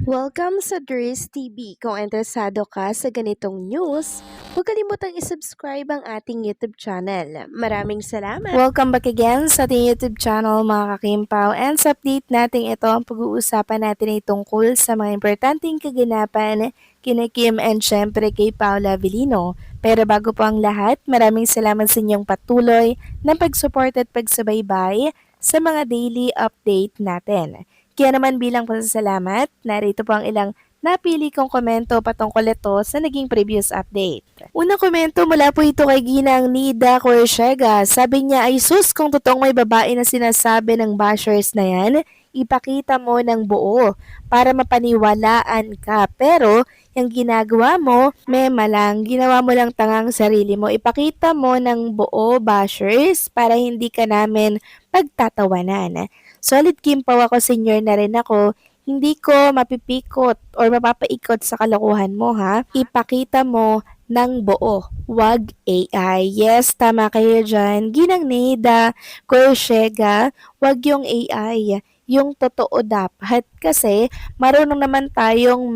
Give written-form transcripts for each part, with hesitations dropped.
Welcome sa Dries TV. Kung interesado ka sa ganitong news, huwag kalimutang isubscribe ang ating YouTube channel. Maraming salamat! Welcome back again sa ating YouTube channel mga kakimpaw. And sa update natin ito, ang pag-uusapan natin ay tungkol sa mga importanteng kaganapan kina Kim and syempre kay Paula Avellino. Pero bago po ang lahat, maraming salamat sa inyong patuloy na pag-support at pagsubaybay sa mga daily update natin. Kaya naman bilang pasasalamat, narito po ang ilang napili kong komento patungkol ito sa naging previous update. Unang komento mula po ito kay Ginang Nida Corsiega. Sabi niya ay sus kung totoong may babae na sinasabi ng bashers na yan, ipakita mo ng buo para mapaniwalaan ka. Pero yung ginagawa mo, mema lang, ginawa mo lang tangang sarili mo. Ipakita mo ng buo bashers para hindi ka namin pagtatawanan. Solid Kimpaw ako, senior na rin ako, hindi ko mapipikot or mapapaikot sa kalokohan mo ha. Ipakita mo ng buo, wag AI. Yes, tama kayo dyan. Ginang Neda, Corsiega, wag yung AI. Yung totoo dapat kasi marunong naman tayong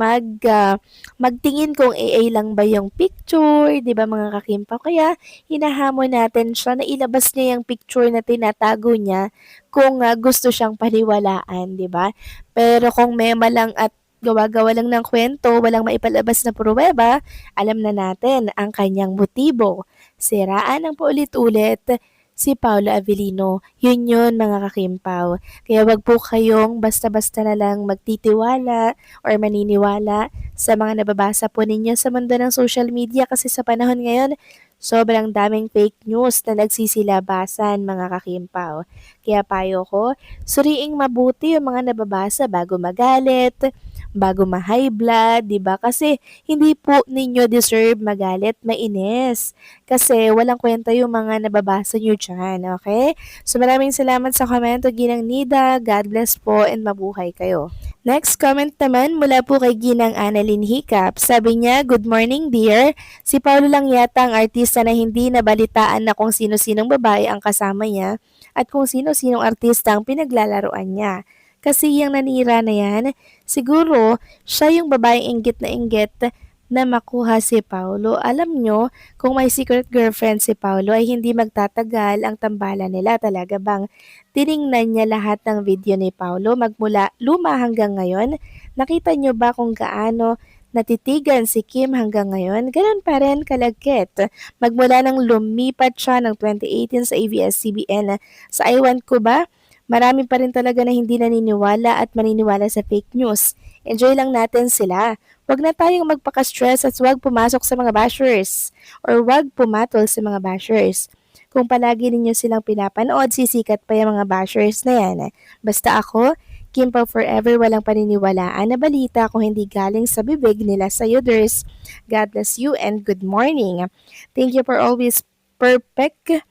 magtingin kung AI lang ba yung picture, 'di ba mga kakimpaw? Kaya hinahamon natin siya na ilabas niya yung picture na tinatago niya kung gusto siyang paniwalaan, 'di ba? Pero kung mema lang at gawa-gawa lang ng kwento, walang maipalabas na pruweba, alam na natin ang kanyang motibo. Siraan ng paulit-ulit si Paula Avellino. Yun mga kakimpaw. Kaya wag po kayong basta-basta na lang magtitiwala or maniniwala sa mga nababasa po ninyo sa mundo ng social media kasi sa panahon ngayon, sobrang daming fake news na nagsisilabasan mga kakimpaw. Kaya payo ko, suriing mabuti yung mga nababasa bago magalit, bago ma-high blood, 'di ba? Kasi hindi po ninyo deserve magalit, mainis. Kasi walang kwenta yung mga nababasa nyo dyan, okay? So maraming salamat sa komento, Ginang Nida. God bless po and mabuhay kayo. Next comment naman mula po kay Ginang Annalyn Hiccup. Sabi niya, good morning dear. Si Paulo lang yata ang artista na hindi nabalitaan na kung sino-sinong babae ang kasama niya at kung sino-sinong artista ang pinaglalaroan niya. Kasi yung nanira na yan, siguro siya yung babaeng inggit na makuha si Paulo. Alam nyo, kung may secret girlfriend si Paulo ay hindi magtatagal ang tambalan nila. Talaga bang tiningnan niya lahat ng video ni Paulo magmula luma hanggang ngayon? Nakita nyo ba kung gaano natitigan si Kim hanggang ngayon? Ganun pa rin kalagkit. Magmula nang lumipat siya ng 2018 sa ABS-CBN sa Iwan ko ba? Marami pa rin talaga na hindi naniniwala at maniniwala sa fake news. Enjoy lang natin sila. Huwag na tayong magpaka-stress at huwag pumasok sa mga bashers or huwag pumatol sa mga bashers. Kung palagi ninyo silang pinapanood, sisikat pa yung mga bashers na yan. Basta ako, Kimpaw forever, walang paniniwalaan na balita kung hindi galing sa bibig nila sa Uders. God bless you and good morning. Thank you for always perfect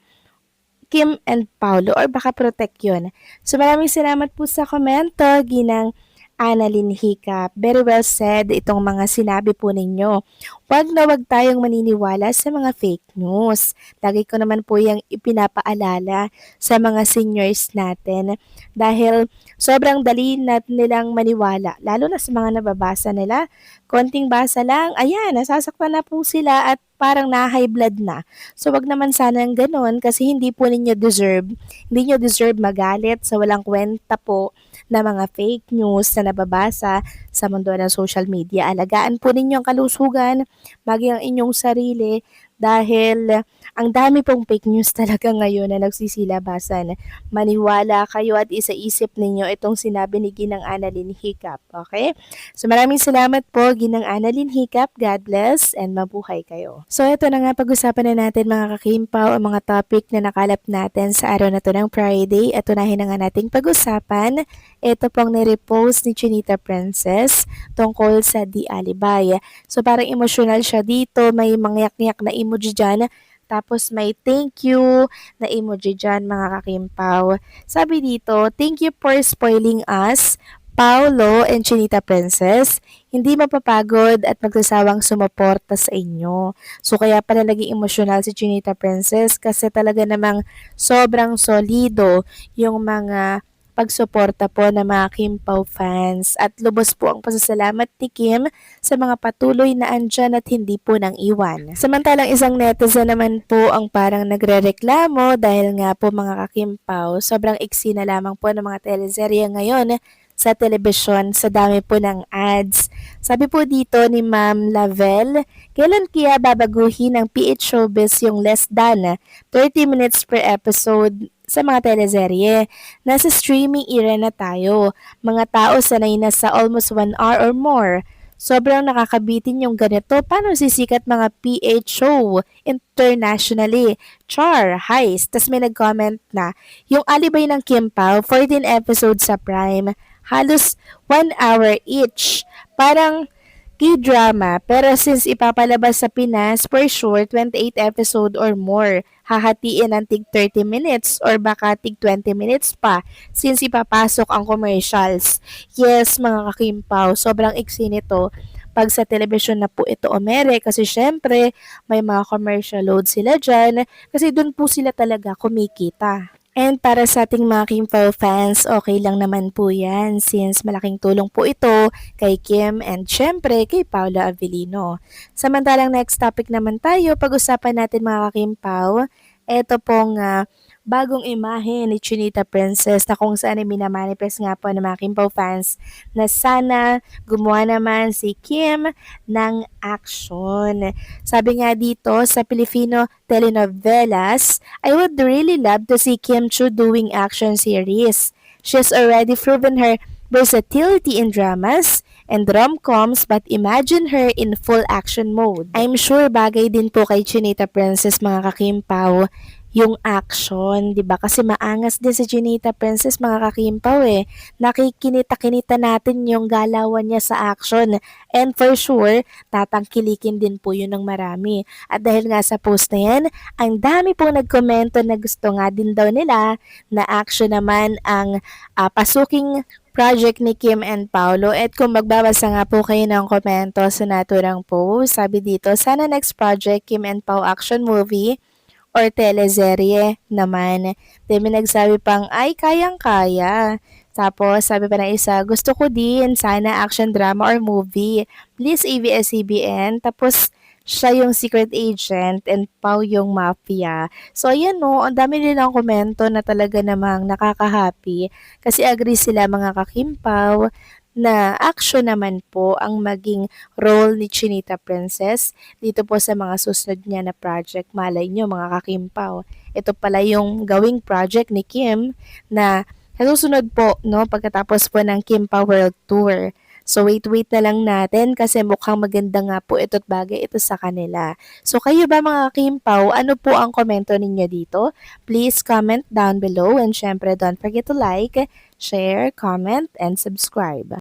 Kim and Paulo or baka protect yun. So maraming salamat po sa komento, Ginang Annalyn Hiccup. Very well said itong mga sinabi po ninyo. Huwag na huwag tayong maniniwala sa mga fake news. Lagi ko naman po yung ipinapaalala sa mga seniors natin dahil sobrang dali nilang maniwala. Lalo na sa mga nababasa nila. Konting basa lang, ayan, nasasaktan na po sila at parang na-high blood na. So wag naman sana ng ganun kasi hindi po hindi nyo deserve magalit sa walang kwenta po na mga fake news na nababasa sa mundo ng social media. Alagaan po ninyo ang kalusugan, maging ang inyong sarili dahil ang dami pong fake news talaga ngayon na nagsisilabasan. Maniwala kayo at isa-isip ninyo itong sinabi ni Ginang Annalyn Hiccup. Okay? So maraming salamat po Ginang Annalyn Hiccup. God bless and mabuhay kayo. So ito na nga pag-usapan na natin mga kakimpaw ang mga topic na nakalap natin sa araw na to ng Friday at unahin na nga nating pag-usapan. Ito pong nirepost ni Chinita Princess tungkol sa Di Alibay. So parang emotional siya dito, may mangyak-ngyak na emoji dyan. Tapos may thank you na emoji dyan mga kakimpaw. Sabi dito, thank you for spoiling us, Paolo and Chinita Princess. Hindi mapapagod at magsasawang sumuporta sa inyo. So kaya pala naging emosyonal si Chinita Princess kasi talaga namang sobrang solido yung mga pagsuporta po ng mga Kim Pao fans at lubos po ang pasasalamat ni Kim sa mga patuloy na andyan at hindi po nang iwan. Samantalang isang netizen naman po ang parang nagrereklamo dahil nga po mga ka-Kim Pao, sobrang iksi na lamang po ng mga teleserye ngayon sa telebisyon sa dami po ng ads. Sabi po dito ni Ma'am Lavelle, kailan kaya babaguhin ng PH Showbiz yung less than 30 minutes per episode sa mga teleserye? Nasa streaming era na tayo. Mga tao sanay na sa almost 1 hour or more. Sobrang nakakabitin yung ganito. Paano sisikat mga PH show internationally? Char, heist. Tas may nag-comment na, yung Alibay ng Kim Pao, 14 episodes sa Prime, halos 1 hour each. Parang K-drama, pero since ipapalabas sa Pinas, for sure, 28 episode or more. Hahatiin ng tig 30 minutes or baka tig 20 minutes pa since ipapasok ang commercials. Yes, mga kakimpaw, sobrang iksi nito pag sa telebisyon na po ito omere kasi syempre may mga commercial load sila dyan kasi dun po sila talaga kumikita. And para sa ating mga Kim Pao fans, okay lang naman po yan since malaking tulong po ito kay Kim and syempre kay Paula Avellino. Samantalang next topic naman tayo, pag-usapan natin mga Kim Pao, ito pong bagong imahe ni Chinita Princess na kung saan ay minamanifest nga po ng mga Kim Pao fans na sana gumawa naman si Kim ng action. Sabi nga dito sa Filipino telenovelas, I would really love to see Kim Chiu doing action series. She's already proven her versatility in dramas and rom-coms but imagine her in full action mode. I'm sure bagay din po kay Chinita Princess mga kakimpaw yung action, 'di ba? Kasi maangas din si Chinita Princess mga kakimpaw eh. Nakikinita-kinita natin yung galawan niya sa action. And for sure, tatangkilikin din po yun ng marami. At dahil nga sa post na yan, ang dami pong nagkomento na gusto nga din daw nila na action naman ang pasuking project ni Kim and Paolo. At kung magbabasa nga po kayo ng komento sa naturang post, sabi dito, sana next project Kim and Pao action movie or teleserye naman. Then may nagsabi pang, ay kayang-kaya. Tapos sabi pa na isa, gusto ko din sana action drama or movie. Please ABS-CBN. Tapos siya yung secret agent and Pao yung mafia. So ayan no, ang dami nilang komento na talaga namang nakaka-happy kasi agree sila mga kakimpaw na action naman po ang maging role ni Chinita Princess dito po sa mga susunod niya na project. Malay nyo mga kakimpaw, ito pala yung gawing project ni Kim na susunod po no, pagkatapos po ng Kim Pao World Tour. So wait na lang natin kasi mukhang maganda nga po ito't bagay ito sa kanila. So kayo ba mga Kim Pao, ano po ang komento ninyo dito? Please comment down below and syempre don't forget to like, share, comment, and subscribe.